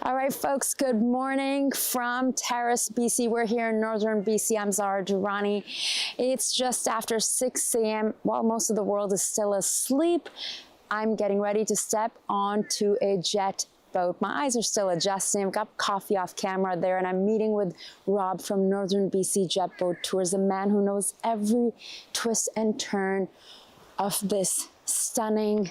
All right, folks, good morning from Terrace, BC. We're here in northern BC. I'm Zara Durrani. It's just after 6 a.m. While most of the world is still asleep, I'm getting ready to step onto a jet boat. My eyes are still adjusting. I've got coffee off camera there, and I'm meeting with Rob from northern BC JetBoat Tours, a man who knows every twist and turn of this stunning,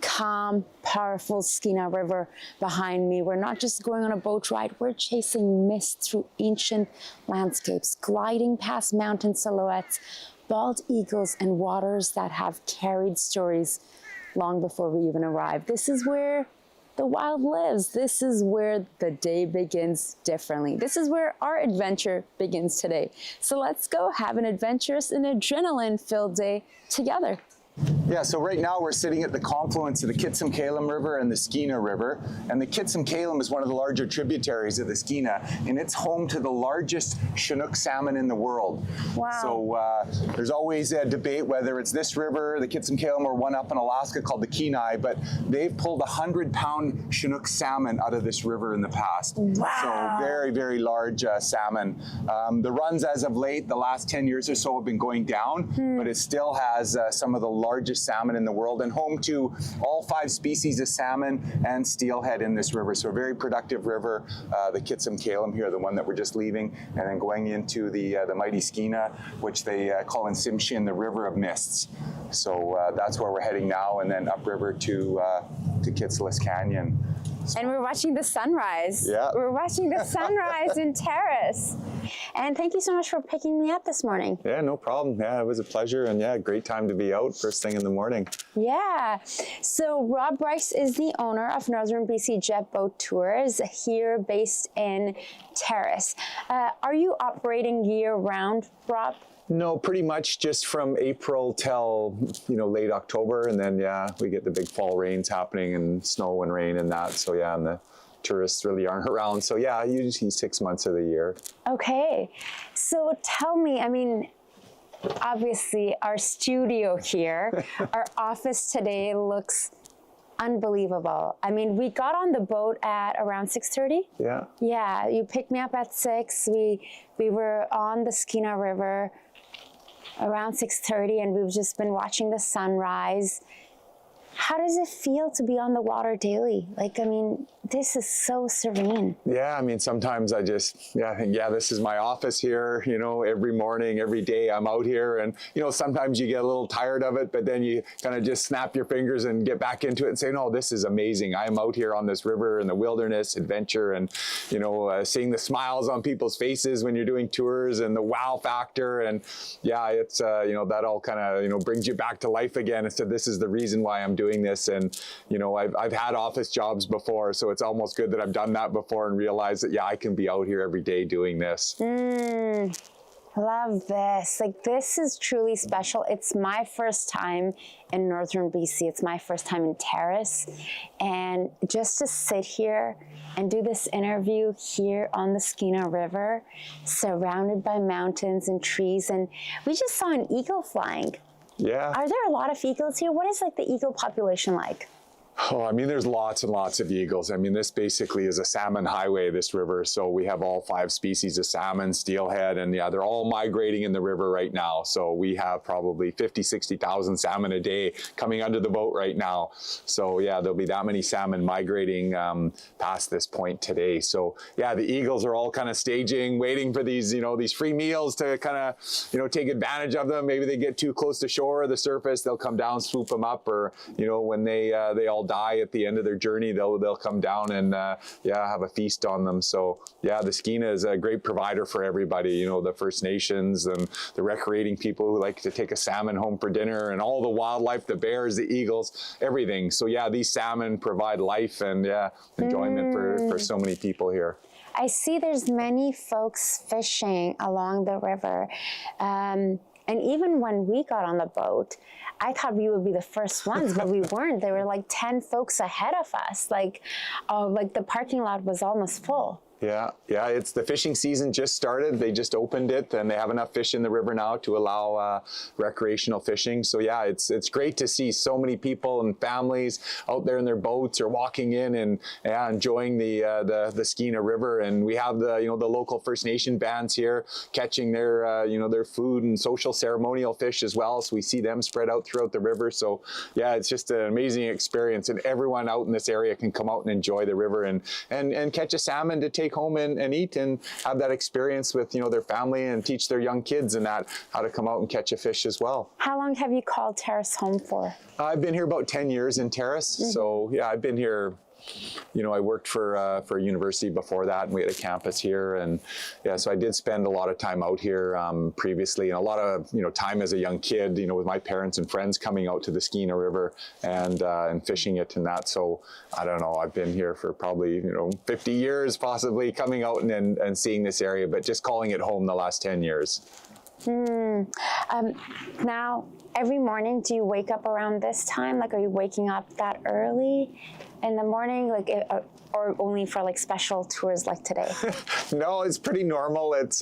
calm, powerful Skeena River behind me. We're not just going on a boat ride, we're chasing mist through ancient landscapes, gliding past mountain silhouettes, bald eagles, and waters that have carried stories long before we even arrive. This is where the wild lives. This is where the day begins differently. This is where our adventure begins today. So let's go have an adventurous and adrenaline-filled day together. Yeah, so right now we're sitting at the confluence of the Kitsim-Kalem River and the Skeena River. And the Kitsim-Kalem is one of the larger tributaries of the Skeena, and it's home to the largest Chinook salmon in the world. Wow. So there's always a debate whether it's this river, the Kitsim-Kalem, or one up in Alaska called the Kenai, but they've pulled 100-pound Chinook salmon out of this river in the past. Wow. So very, very large salmon. The runs as of late, the last 10 years or so, have been going down, but it still has some of the largest salmon in the world and home to all 5 species of salmon and steelhead in this river. So a very productive river, the Kitsim-Kalem here, the one that we're just leaving, and then going into the mighty Skeena, which they call in Tsimshian the River of Mists. So that's where we're heading now, and then upriver to Kitsalis Canyon. And we're watching the sunrise. Yeah. We're watching the sunrise in Terrace. And thank you so much for picking me up this morning. Yeah, no problem. Yeah, it was a pleasure. And yeah, great time to be out first thing in the morning. Yeah. So Rob Bryce is the owner of Northern BC JetBoat Tours here based in Terrace. Are you operating year round, Rob? No, pretty much just from April till, late October. And then, yeah, we get the big fall rains happening and snow and rain and that. So, yeah, and the tourists really aren't around. So, yeah, usually 6 months of the year. Okay. So tell me, I mean, obviously our studio here, our office today looks unbelievable. I mean, we got on the boat at around 6:30. Yeah. Yeah, you picked me up at 6. We were on the Skeena River around 6:30, and we've just been watching the sunrise. How does it feel to be on the water daily? Like, I mean, this is so serene. Yeah, I mean, sometimes I just, think, this is my office here, every morning, every day I'm out here. And, sometimes you get a little tired of it, but then you kind of just snap your fingers and get back into it and say, no, this is amazing. I'm out here on this river in the wilderness adventure and, seeing the smiles on people's faces when you're doing tours and the wow factor. And yeah, it's, that all kind of, brings you back to life again. And so this is the reason why I'm doing this. And, I've had office jobs before, so it's almost good that I've done that before and realized that, I can be out here every day doing this. Love this. Like, this is truly special. It's my first time in northern BC. It's my first time in Terrace. And just to sit here and do this interview here on the Skeena River, surrounded by mountains and trees, and we just saw an eagle flying. Yeah. Are there a lot of eagles here? What is like the eagle population like? Oh, I mean, there's lots and lots of eagles. I mean, this basically is a salmon highway, this river. So we have all 5 species of salmon, steelhead, and yeah, they're all migrating in the river right now. So we have probably 50, 60,000 salmon a day coming under the boat right now. So yeah, there'll be that many salmon migrating past this point today. So yeah, the eagles are all kind of staging, waiting for these, these free meals to kind of, take advantage of them. Maybe they get too close to shore or the surface, they'll come down, swoop them up, or, when they all die at the end of their journey, they'll come down and have a feast on them. So yeah, the Skeena is a great provider for everybody, the First Nations and the recreating people who like to take a salmon home for dinner, and all the wildlife, the bears, the eagles, everything. So yeah, these salmon provide life and enjoyment for so many people here. I see there's many folks fishing along the river. And even when we got on the boat, I thought we would be the first ones, but we weren't. There were like 10 folks ahead of us. Like the parking lot was almost full. Yeah, it's the fishing season just started. They just opened it and they have enough fish in the river now to allow recreational fishing. So yeah, it's great to see so many people and families out there in their boats or walking in and enjoying the Skeena River. And we have the local First Nation bands here catching their their food and social ceremonial fish as well. So we see them spread out throughout the river. So yeah, it's just an amazing experience, and everyone out in this area can come out and enjoy the river and catch a salmon to take home and eat and have that experience with their family and teach their young kids and that how to come out and catch a fish as well. How long have you called Terrace home for? I've been here about 10 years in Terrace. So yeah, I've been here. I worked for a university before that, and we had a campus here, and yeah, so I did spend a lot of time out here previously, and a lot of time as a young kid, with my parents and friends coming out to the Skeena River and fishing it and that. So I don't know, I've been here for probably 50 years, possibly, coming out and seeing this area, but just calling it home the last 10 years. Now, every morning, do you wake up around this time? Like, are you waking up that early in the morning, or only for like special tours like today? No, it's pretty normal. It's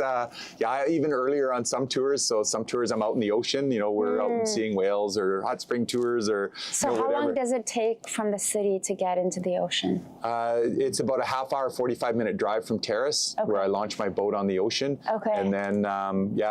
even earlier on some tours. So some tours I'm out in the ocean. We're out and seeing whales or hot spring tours or so how whatever. long does it take from the city to get into the ocean? It's about a half hour, 45-minute drive from Terrace, where I launch my boat on the ocean. Okay. And then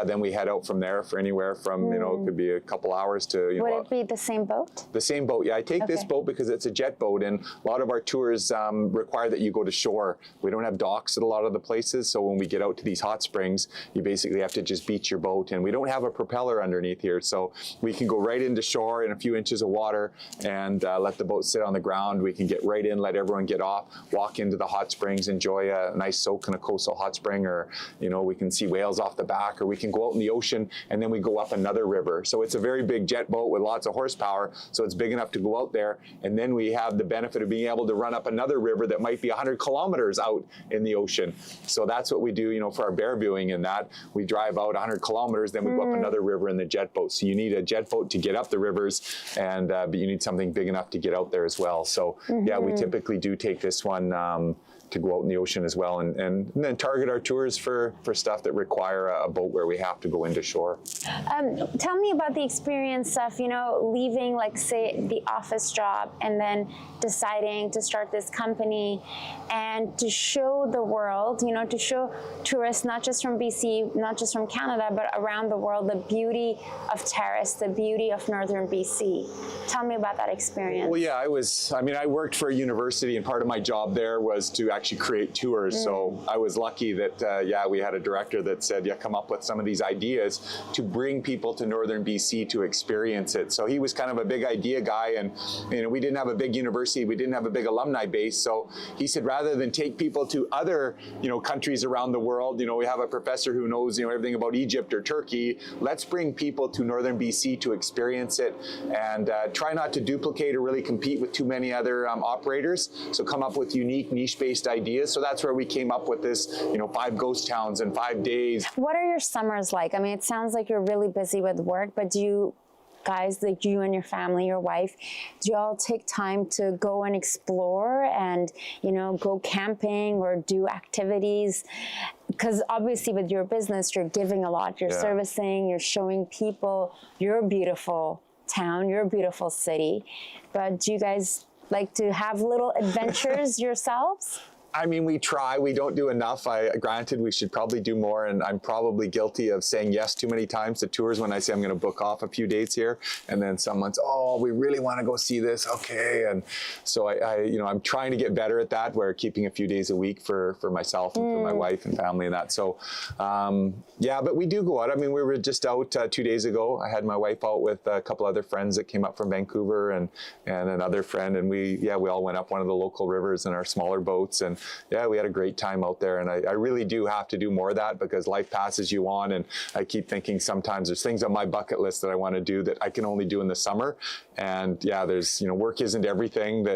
then we head out from there for anywhere from it could be a couple hours to Would it be the same boat? The same boat, yeah. I take this boat because it's a jet boat, and a lot of our tours require that you go to shore. We don't have docks at a lot of the places, so when we get out to these hot springs, you basically have to just beach your boat, and we don't have a propeller underneath here, so we can go right into shore in a few inches of water and let the boat sit on the ground. We can get right in, let everyone get off, walk into the hot springs, enjoy a nice soak in a coastal hot spring, or we can see whales off the back, or we can go out in the ocean and then we go up another river. So it's a very big jet boat with lots of horsepower, so it's big enough to go out there, and then we have the benefit of being able to run up another river that might be 100 kilometers out in the ocean. So that's what we do, for our bear viewing, and that we drive out 100 kilometers, then we go up another river in the jet boat. So you need a jet boat to get up the rivers, and but you need something big enough to get out there as well. So yeah, we typically do take this one to go out in the ocean as well, and then target our tours for stuff that require a boat where we have to go into shore. Tell me about the experience of, leaving, like, say, the office job and then deciding to start this company and to show the world, to show tourists, not just from BC, not just from Canada, but around the world, the beauty of Terrace, the beauty of northern BC. Tell me about that experience. Well, yeah, I worked for a university, and part of my job there was to actually create tours. So I was lucky that, we had a director that said, come up with some of these ideas to bring people to northern BC to experience it. So he was kind of a big idea guy, and we didn't have a big university, we didn't have a big alumni base. So he said, rather than take people to other, countries around the world, we have a professor who knows, everything about Egypt or Turkey. Let's bring people to northern BC to experience it, and try not to duplicate or really compete with too many other operators. So come up with unique niche-based ideas. So that's where we came up with this, 5 ghost towns in 5 days. What are your summers like? I mean, it sounds like you're really busy with work, but do you guys, like you and your family, your wife, do you all take time to go and explore and, go camping or do activities? Because obviously with your business, you're giving a lot. You're servicing, you're showing people your beautiful town, your beautiful city. But do you guys like to have little adventures yourselves? I mean, we try. We don't do enough. Granted, we should probably do more, and I'm probably guilty of saying yes too many times to tours when I say I'm going to book off a few dates here, and then someone's, oh, we really want to go see this, okay, and so I'm trying to get better at that, where keeping a few days a week for myself and for my wife and family and that. So, but we do go out. I mean, we were just out 2 days ago. I had my wife out with a couple other friends that came up from Vancouver and another friend, and we all went up one of the local rivers in our smaller boats, and yeah, we had a great time out there. And I really do have to do more of that, because life passes you on, and I keep thinking sometimes there's things on my bucket list that I want to do that I can only do in the summer. And yeah, there's, work isn't everything,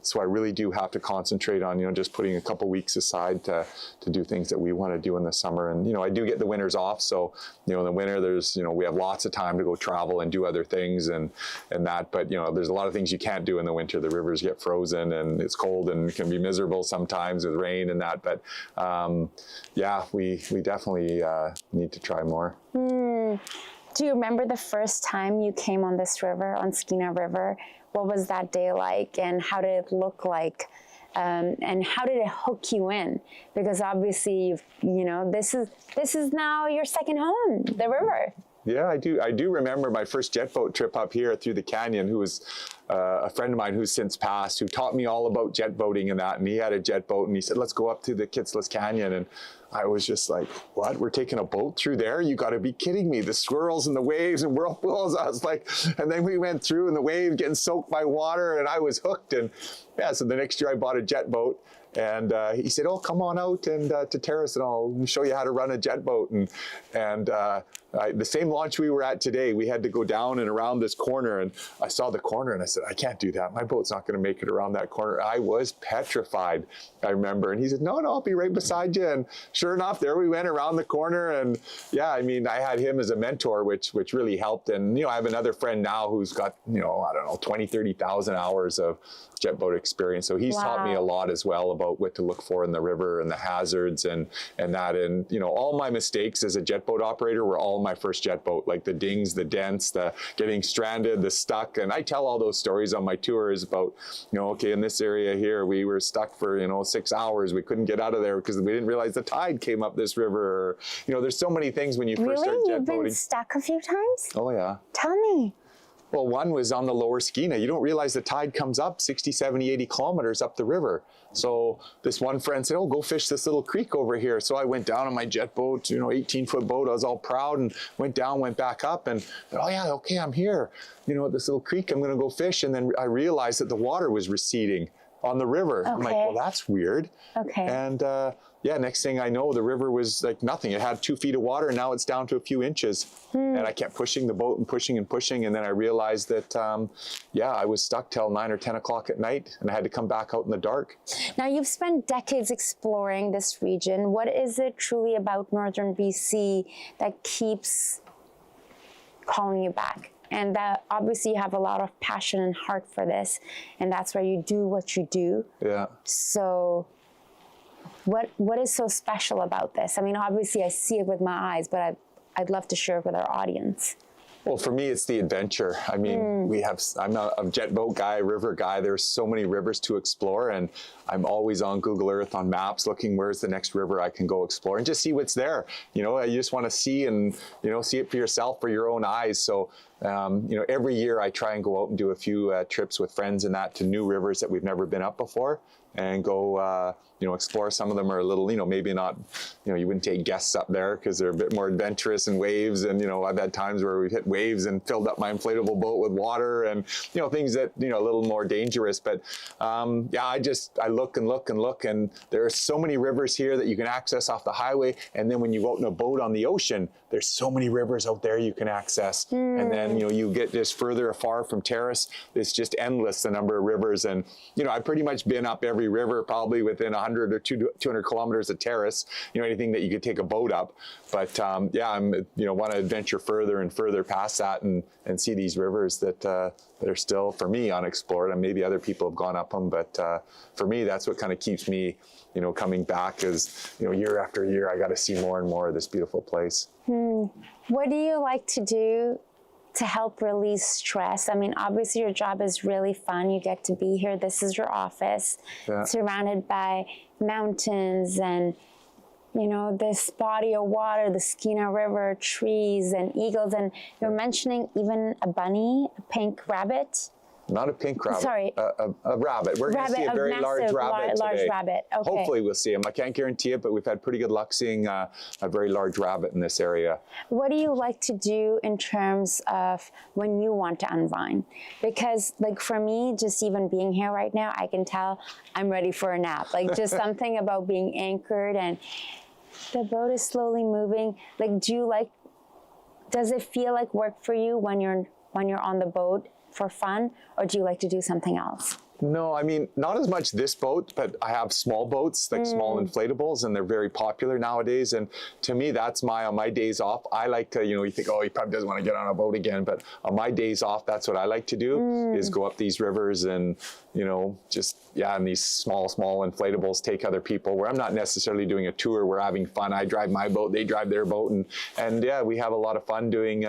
so I really do have to concentrate on, just putting a couple weeks aside to do things that we want to do in the summer. And, I do get the winters off. So, in the winter, there's, we have lots of time to go travel and do other things and that. But, there's a lot of things you can't do in the winter. The rivers get frozen and it's cold and it can be miserable sometimes. sometimes with rain and that. But yeah, we definitely need to try more. Do you remember the first time you came on this river, on Skeena River? What was that day like, and how did it look like? And how did it hook you in? Because obviously, this is now your second home, the river. Yeah, I do remember my first jet boat trip up here through the canyon, who was a friend of mine who's since passed, who taught me all about jet boating and that. And he had a jet boat and he said, let's go up to the Kitsillas Canyon. And I was just like, what? We're taking a boat through there? You got to be kidding me. The swirls and the waves and whirlpools. I was like, and then we went through and the wave getting soaked by water and I was hooked. And yeah, so the next year I bought a jet boat. And he said, oh, come on out and to Terrace and I'll show you how to run a jet boat. And the same launch we were at today, we had to go down and around this corner. And I saw the corner and I said, I can't do that. My boat's not going to make it around that corner. I was petrified, I remember. And he said, no, I'll be right beside you. And sure enough, there we went around the corner. And yeah, I mean, I had him as a mentor, which really helped. And, I have another friend now who's got, I don't know, 20, 30,000 hours of jet boat experience. So he's taught me a lot as well about what to look for in the river and the hazards and that. And, all my mistakes as a jet boat operator were all my first jet boat, like the dings, the dents, the getting stranded, the stuck. And I tell all those stories on my tours about, okay, in this area here, we were stuck for, 6 hours. We couldn't get out of there because we didn't realize the tide came up this river. Or, there's so many things when you first start jet boating. You've been stuck a few times? Oh, yeah. Tell me. Well, one was on the lower Skeena. You don't realize the tide comes up 60, 70, 80 kilometers up the river. So this one friend said, oh, go fish this little creek over here. So I went down on my jet boat, 18-foot boat. I was all proud and went down, went back up and, oh yeah, okay, I'm here. At this little creek, I'm going to go fish. And then I realized that the water was receding on the river. Okay. I'm like, well, that's weird. Okay. And yeah, next thing I know, the river was like nothing. It had 2 feet of water and now it's down to a few inches. And I kept pushing the boat and pushing and pushing. And then I realized that, yeah, I was stuck till 9 or 10 o'clock at night and I had to come back out in the dark. Now you've spent decades exploring this region. What is it truly about northern BC that keeps calling you back? And that obviously you have a lot of passion and heart for this. And that's why you do what you do. Yeah. So what is so special about this? I mean, obviously I see it with my eyes, but I'd love to share it with our audience. Well, for me, it's the adventure. I mean, I'm a jet boat guy, river guy. There's so many rivers to explore, and I'm always on Google Earth on maps looking where's the next river I can go explore and just see what's there. You just want to see and, see it for yourself, for your own eyes. So, every year I try and go out and do a few trips with friends and that to new rivers that we've never been up before and go, explore. Some of them are a little, maybe not, you wouldn't take guests up there because they're a bit more adventurous and waves. And, I've had times where we've hit waves and filled up my inflatable boat with water and, things that, a little more dangerous. But, yeah, I look and look and look, and there are so many rivers here that you can access off the highway. And then when you go out in a boat on the ocean, there's so many rivers out there you can access. And then, you get just further afar from Terrace, it's just endless, the number of rivers. And, I've pretty much been up every river, probably within 100 or 200 kilometers of Terrace, anything that you could take a boat up. But yeah, I'm, want to adventure further and further past that and see these rivers that are still, for me, unexplored. And maybe other people have gone up them, but for me, that's what kind of keeps me, coming back is, year after year, I got to see more and more of this beautiful place. What do you like to do to help release stress? I mean, obviously your job is really fun. You get to be here. This is your office, surrounded by mountains and, this body of water, the Skeena River, trees and eagles. And you're mentioning even a bunny, a pink rabbit. Not a pink rabbit. Sorry. A rabbit. We're going to see a very large rabbit today. Large rabbit. Okay. Hopefully we'll see him. I can't guarantee it, but we've had pretty good luck seeing a very large rabbit in this area. What do you like to do in terms of when you want to unwind? Because like for me, just even being here right now, I can tell I'm ready for a nap. Like just something about being anchored and the boat is slowly moving. Like, does it feel like work for you when you're on the boat for fun, or do you like to do something else? No, I mean, not as much this boat, but I have small boats, like small inflatables, and they're very popular nowadays. And to me, that's on my days off, I like to, you think, oh, he probably doesn't want to get on a boat again. But on my days off, that's what I like to do, is go up these rivers and, just, in these small inflatables, take other people where I'm not necessarily doing a tour. We're having fun. I drive my boat, they drive their boat. And yeah, we have a lot of fun doing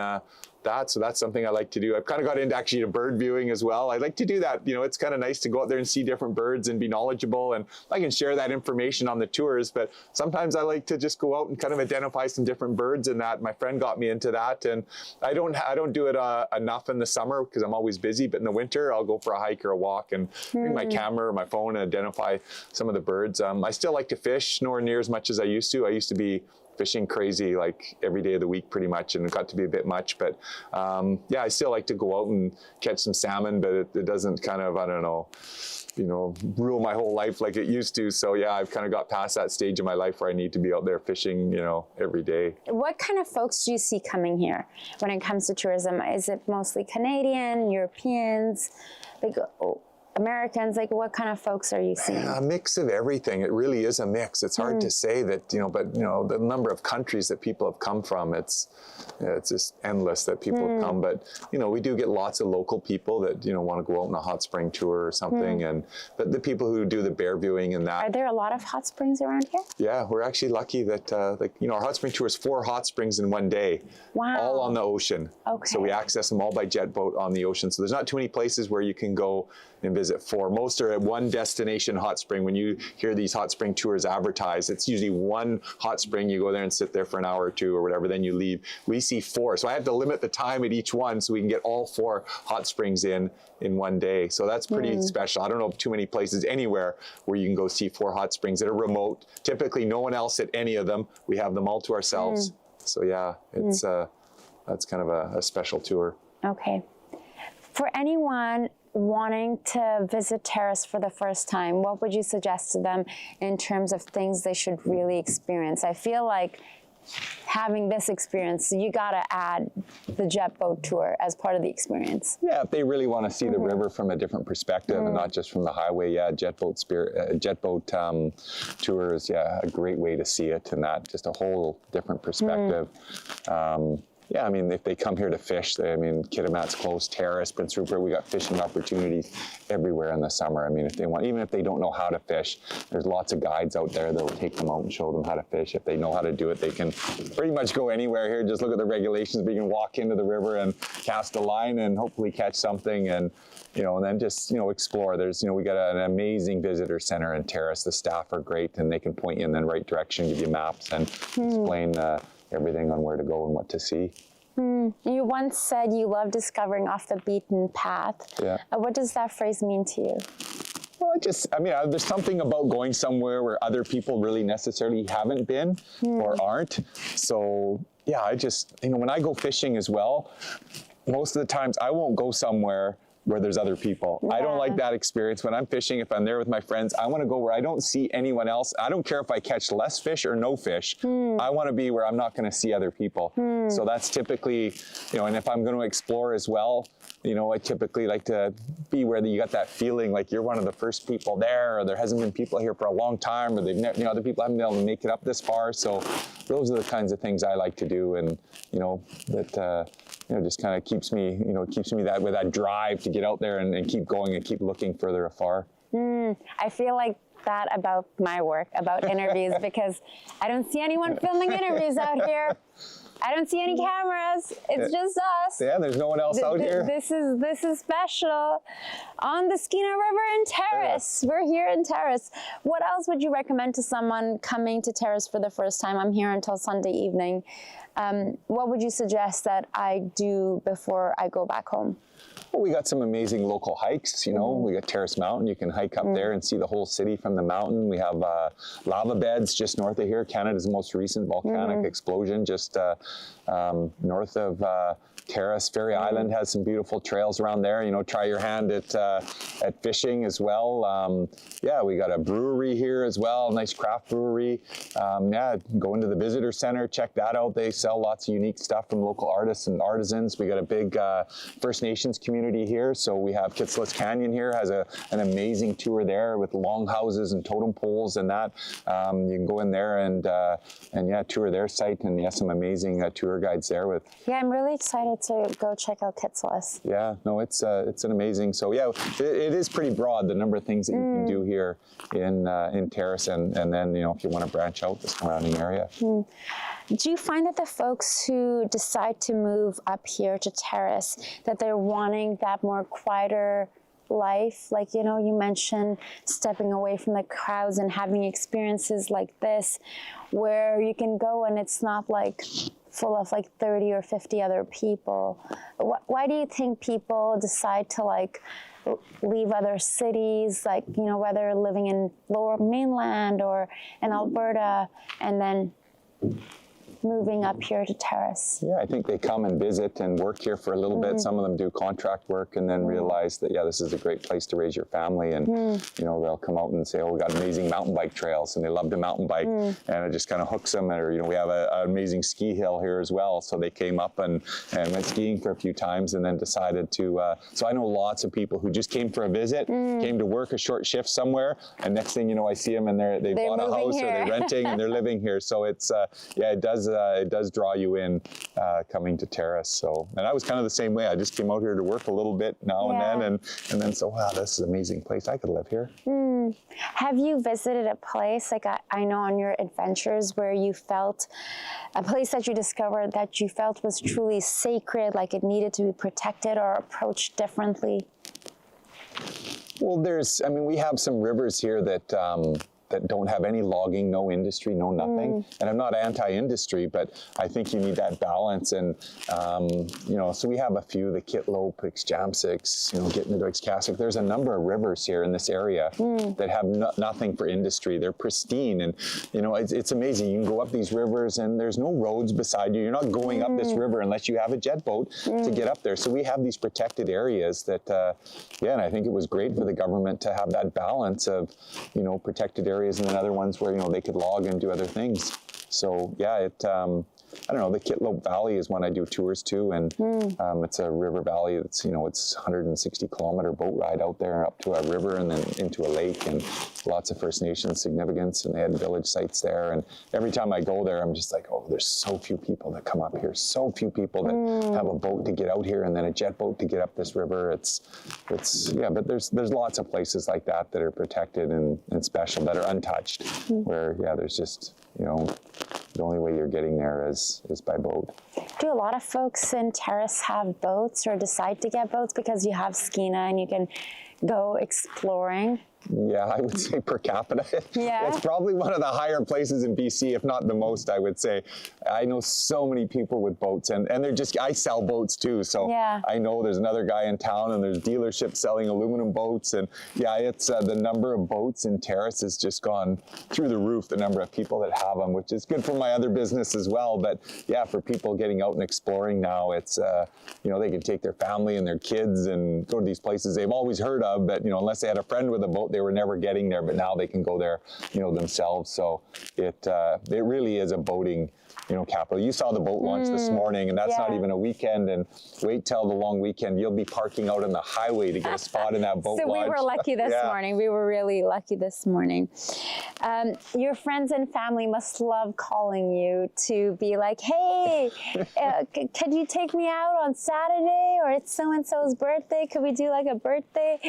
that. So that's something I like to do. I've kind of got into actually to bird viewing as well. I like to do that. It's kind of nice to go out there and see different birds and be knowledgeable, and I can share that information on the tours, but sometimes I like to just go out and kind of identify some different birds, and that my friend got me into that. And I don't do it enough in the summer because I'm always busy, but in the winter I'll go for a hike or a walk and bring my camera or my phone and identify some of the birds. I still like to fish, nowhere near as much as I used to. I used to be fishing crazy like every day of the week pretty much, and it got to be a bit much, but I still like to go out and catch some salmon, but it doesn't kind of, I don't know, rule my whole life like it used to. So yeah, I've kind of got past that stage of my life where I need to be out there fishing, every day. What kind of folks do you see coming here when it comes to tourism? Is it mostly Canadian, Europeans, Americans? Like, what kind of folks are you seeing? A mix of everything. It really is a mix. It's hard to say that, but the number of countries that people have come from, it's just endless that people have come. But, we do get lots of local people that, want to go out on a hot spring tour or something. And the people who do the bear viewing and that. Are there a lot of hot springs around here? Yeah, we're actually lucky that, our hot spring tour is 4 hot springs in one day. Wow. All on the ocean. Okay. So we access them all by JetBoat on the ocean. So there's not too many places where you can go and visit 4. Most are at one destination hot spring. When you hear these hot spring tours advertised, it's usually one hot spring. You go there and sit there for an hour or 2 or whatever, then you leave. We see 4. So I have to limit the time at each one so we can get all 4 hot springs in one day. So that's pretty special. I don't know of too many places anywhere where you can go see 4 hot springs that are remote. Typically no one else at any of them. We have them all to ourselves. So yeah, it's that's kind of a special tour. Okay. For anyone wanting to visit Terrace for the first time, what would you suggest to them in terms of things they should really experience? I feel like having this experience, you gotta add the JetBoat tour as part of the experience. Yeah, if they really want to see the river from a different perspective and not just from the highway, JetBoat tour is a great way to see it, and that just a whole different perspective. Yeah, I mean, if they come here to fish, Kitimat's close, Terrace, Prince Rupert, we got fishing opportunities everywhere in the summer. I mean, if they want, even if they don't know how to fish, there's lots of guides out there that will take them out and show them how to fish. If they know how to do it, they can pretty much go anywhere here. Just look at the regulations, but you can walk into the river and cast a line and hopefully catch something, and and then just, explore. There's, we got an amazing visitor center in Terrace. The staff are great, and they can point you in the right direction, give you maps, and explain everything on where to go and what to see. You once said you love discovering off the beaten path. Yeah. What does that phrase mean to you? Well, there's something about going somewhere where other people really necessarily haven't been or aren't. So yeah, when I go fishing as well, most of the times I won't go somewhere where there's other people. Yeah. I don't like that experience. When I'm fishing, if I'm there with my friends, I want to go where I don't see anyone else. I don't care if I catch less fish or no fish. I want to be where I'm not going to see other people. So that's typically, and if I'm going to explore as well, I typically like to be where you got that feeling like you're one of the first people there, or there hasn't been people here for a long time, or they've never, other people haven't been able to make it up this far. So those are the kinds of things I like to do, and that just kind of keeps me that with that drive to get out there and keep going and keep looking further afar. I feel like that about my work, about interviews, because I don't see anyone filming interviews out here. I don't see any cameras. It's just us. Yeah, there's no one else out here. This is special. On the Skeena River in Terrace. We're here in Terrace. What else would you recommend to someone coming to Terrace for the first time? I'm here until Sunday evening. What would you suggest that I do before I go back home? Well, we got some amazing local hikes, we got Terrace Mountain. You can hike up there and see the whole city from the mountain. We have lava beds just north of here, Canada's most recent volcanic explosion, just north of Terrace, Ferry Island has some beautiful trails around there. You know, try your hand at fishing as well. Yeah, we got a brewery here as well, nice craft brewery. Yeah, go into the visitor center, check that out. They sell lots of unique stuff from local artists and artisans. We got a big First Nations community here. So we have Kitsillas Canyon here, has an amazing tour there with longhouses and totem poles and that. You can go in there and yeah, tour their site, and some amazing tour guides there with. Yeah, I'm really excited to go check out Kitsillas. Yeah, no, it's an amazing. So yeah, it is pretty broad, the number of things that you can do here in Terrace, and then if you want to branch out the surrounding area. Do you find that the folks who decide to move up here to Terrace, that they're wanting that more quieter life? Like, you mentioned stepping away from the crowds and having experiences like this where you can go and it's not like full of like 30 or 50 other people. Why do you think people decide to like leave other cities, like, whether living in Lower Mainland or in Alberta, and then moving up here to Terrace? Yeah, I think they come and visit and work here for a little bit. Some of them do contract work and then realize that, yeah, this is a great place to raise your family. And, they'll come out and say, oh, we got amazing mountain bike trails, and they love to mountain bike. And it just kind of hooks them. Or, we have an amazing ski hill here as well. So they came up and went skiing for a few times and then decided to, so I know lots of people who just came for a visit, came to work a short shift somewhere. And next thing you know, I see them and they bought a house or they're renting and they're living here. So it's, yeah, it does draw you in coming to Terrace. So, and I was kind of the same way. I just came out here to work a little bit now and then, and then so, wow, this is an amazing place. I could live here. Have you visited a place, like I know on your adventures, where you felt a place that you discovered that you felt was truly sacred, like it needed to be protected or approached differently? Well, we have some rivers here that don't have any logging, no industry, no nothing. And I'm not anti-industry, but I think you need that balance. And, so we have a few, the Kitlope, Ixjamsix, Gitnadoix-Cassock. There's a number of rivers here in this area that have nothing for industry. They're pristine. And, it's amazing. You can go up these rivers and there's no roads beside you. You're not going up this river unless you have a jet boat to get up there. So we have these protected areas that, and I think it was great for the government to have that balance of, protected areas and then other ones where, they could log and do other things. So, yeah, I don't know, the Kitlope Valley is one I do tours to, and it's a river valley that's, it's 160-kilometer boat ride out there up to a river and then into a lake, and lots of First Nations significance, and they had village sites there. And every time I go there, I'm just like, oh, there's so few people that come up here, so few people that have a boat to get out here and then a jet boat to get up this river. It's yeah, but there's lots of places like that that are protected and special, that are untouched, where, yeah, there's just, the only way you're getting there is by boat. Do a lot of folks in Terrace have boats or decide to get boats because you have Skeena and you can go exploring? Yeah, I would say per capita. Yeah. It's probably one of the higher places in BC, if not the most, I would say. I know so many people with boats, and they're just, I sell boats too. So I know there's another guy in town, and there's dealerships selling aluminum boats. And yeah, it's the number of boats in Terrace has just gone through the roof, the number of people that have them, which is good for my other business as well. But yeah, for people getting out and exploring now, it's, they can take their family and their kids and go to these places they've always heard of, but, unless they had a friend with a boat, they were never getting there, but now they can go there, themselves. So it really is a boating, capital. You saw the boat launch this morning, and that's not even a weekend. And wait till the long weekend, you'll be parking out on the highway to get a spot in that boat launch. So we were lucky this morning. We were really lucky this morning. Your friends and family must love calling you to be like, hey, can you take me out on Saturday? Or it's so-and-so's birthday. Could we do like a birthday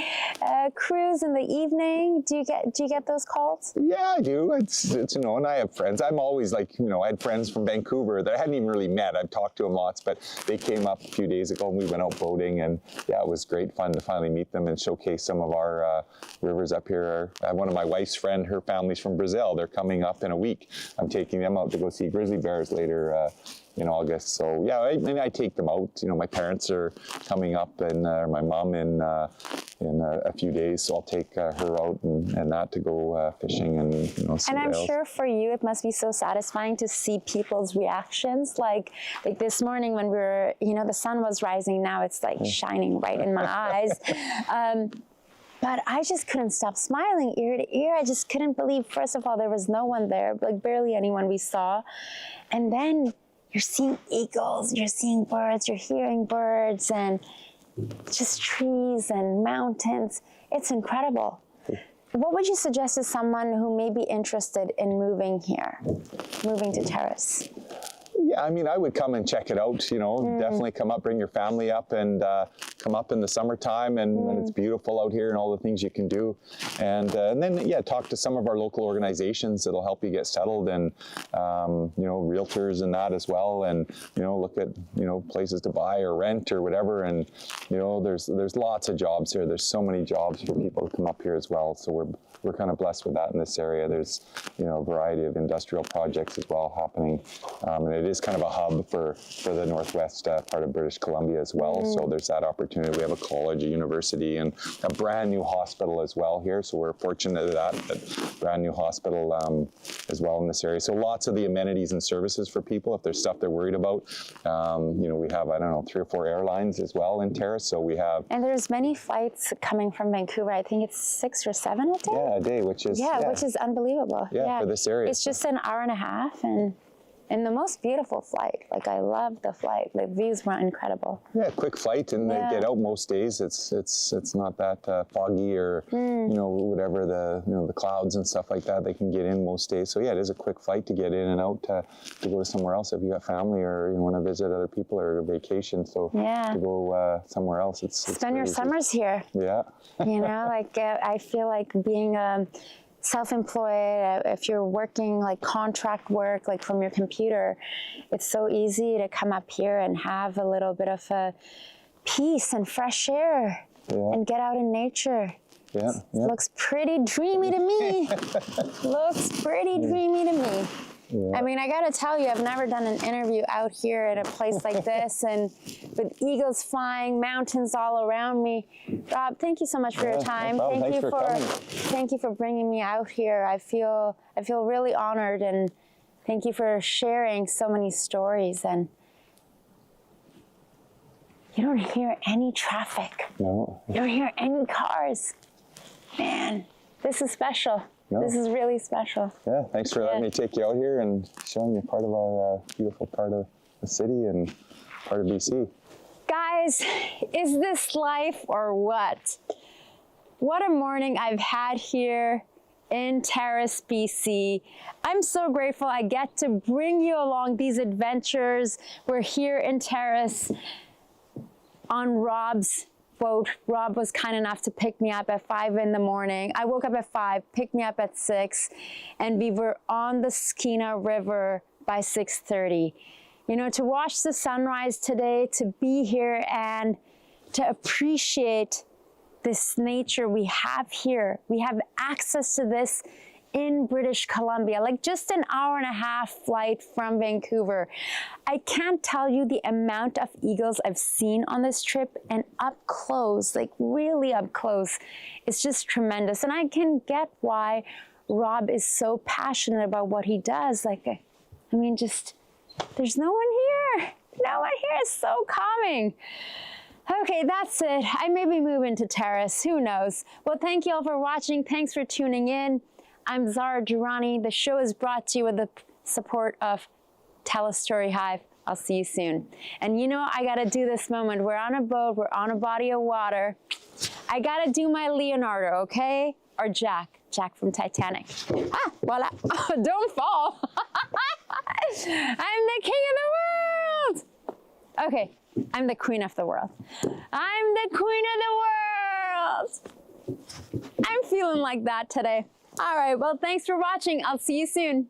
cruise in the evening? Do you get those calls? Yeah, I do. It's and I have friends. I'm always like, I had friends from Vancouver that I hadn't even really met. I've talked to them lots, but they came up a few days ago and we went out boating, and yeah, it was great fun to finally meet them and showcase some of our rivers up here. One of my wife's friend, her family's from Brazil. They're coming up in a week. I'm taking them out to go see grizzly bears later in August. So yeah, I take them out. You know, my parents are coming up, and my mom in a few days, so I'll take her out and that to go fishing and see And I'm whales. sure for you it must be so satisfying to see people's reactions. Like this morning when we were, the sun was rising. Now it's like shining right in my eyes. But I just couldn't stop smiling ear to ear. I just couldn't believe, first of all, there was no one there, like barely anyone we saw. And then you're seeing eagles, you're seeing birds, you're hearing birds, and just trees and mountains. It's incredible. What would you suggest to someone who may be interested in moving here, moving to Terrace? Yeah, I mean, I would come and check it out, definitely come up, bring your family up, and come up in the summertime and when it's beautiful out here and all the things you can do. And then, yeah, talk to some of our local organizations that'll help you get settled, and, realtors and that as well. And, look at, places to buy or rent or whatever. And, there's lots of jobs here. There's so many jobs for people to come up here as well. So we're kind of blessed with that in this area. There's, a variety of industrial projects as well happening. And it is kind of a hub for the northwest part of British Columbia as well. So there's that opportunity. We have a college, a university, and a brand new hospital as well here. So we're fortunate that brand new hospital as well in this area. So lots of the amenities and services for people if there's stuff they're worried about. We have, 3 or 4 airlines as well in Terrace. So we have... And there's many flights coming from Vancouver. I think it's 6 or 7 a day? Yeah, a day, which is... which is unbelievable. Yeah, for this area. It's just an hour and a half, and the most beautiful flight. Like, I love the flight. The views were incredible. Yeah, quick flight, and they get out most days. It's not that foggy or whatever the clouds and stuff like that. They can get in most days. So yeah, it is a quick flight to get in and out to go to somewhere else if you got family or you want to visit other people or vacation. So to go somewhere else, it's spend your summers here. Yeah. I feel like being self-employed, if you're working like contract work, like from your computer, it's so easy to come up here and have a little bit of a peace and fresh air and get out in nature. Yeah. Looks pretty dreamy to me. Looks pretty dreamy to me. Yeah. I mean, I gotta tell you, I've never done an interview out here at a place like this, and with eagles flying, mountains all around me. Rob, thank you so much for your time. No problem. Thank you for bringing me out here. I feel really honored, and thank you for sharing so many stories. And you don't hear any traffic. No. You don't hear any cars. Man, this is special. No. This is really special. Yeah, thanks for letting me take you out here and showing you part of our beautiful part of the city and part of BC. Guys, is this life or what? What a morning I've had here in Terrace, BC. I'm so grateful I get to bring you along these adventures. We're here in Terrace on Rob's boat. Rob was kind enough to pick me up at 5 in the morning. I woke up at 5, picked me up at 6, and we were on the Skeena River by 6:30. To watch the sunrise today, to be here and to appreciate this nature we have here. We have access to this in British Columbia, like just an hour and a half flight from Vancouver. I can't tell you the amount of eagles I've seen on this trip, and up close, like really up close. It's just tremendous. And I can get why Rob is so passionate about what he does. There's no one here. No one here is so calming. Okay, that's it. I may be moving to Terrace, who knows? Well, thank you all for watching. Thanks for tuning in. I'm Zara Durrani. The show is brought to you with the support of TELUS STORYHIVE. I'll see you soon. And I gotta do this moment. We're on a boat, we're on a body of water. I gotta do my Leonardo, okay? Or Jack from Titanic. Voila, don't fall. I'm the king of the world. Okay, I'm the queen of the world. I'm the queen of the world. I'm feeling like that today. All right, well, thanks for watching. I'll see you soon.